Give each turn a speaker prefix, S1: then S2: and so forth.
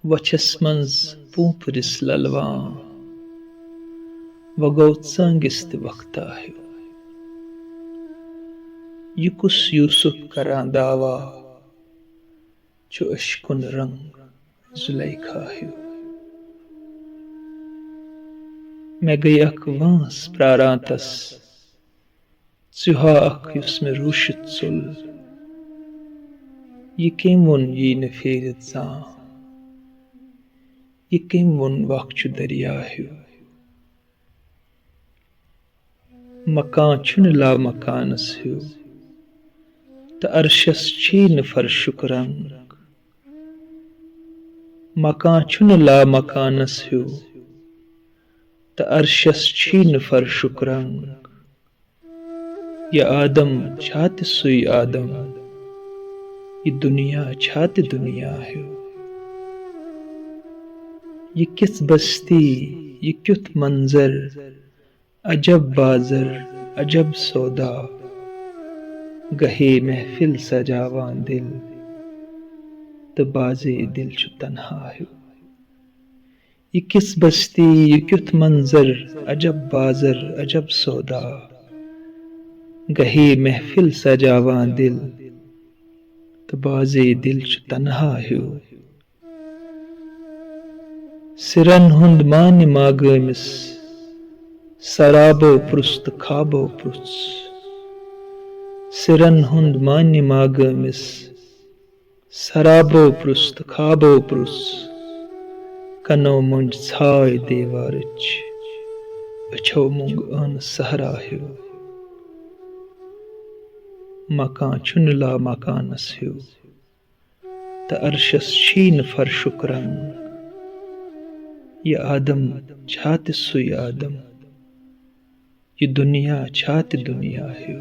S1: वचस मंज पूपरिस ललवां वगोत संगिस्त वक्ता है। युकुस यूसुफ करां दावा चो अशकुन रंग जुलेखा है। मैं गई अक वांस प्रारांतस चुहा अक युस में रूशित सुल ये केमुन ये नफेरत सा ये केमुन वाक्चु दरिया है। मकान चुन ला मकानस है त अरशस चीन फरशुकरंग मकान चुन ला मकानस है त अरशस चीन फरशुकरंग या आदम छात सुई आदम ये दुनिया छात दुनिया है। ये किस बस्ती ये क्युत मंजर अजब बाज़र अजब सौदा गहे महफिल सजावां दिल त बाज़े दिल चु तन्हा है। ये किस बस्ती ये क्युत मंजर अजब बाज़र अजब सौदा गहे महफिल सजावां दिल त बाज़े दिल चु तन्हा है। सिरन हुंद मान मागमिस सराबो पुरुस्त खाबो पुरुष सिरन हुंद मान मागमिस सराबो पुरुस्त खाबो पुरुष कनो मुंज छाय देवारच अछो मुंग अन सहरा है। मकान चुनला मकानस है त अरशस चीन फरशुकरंग ये आदम छात सुई आदम ये दुनिया छात दुनिया है।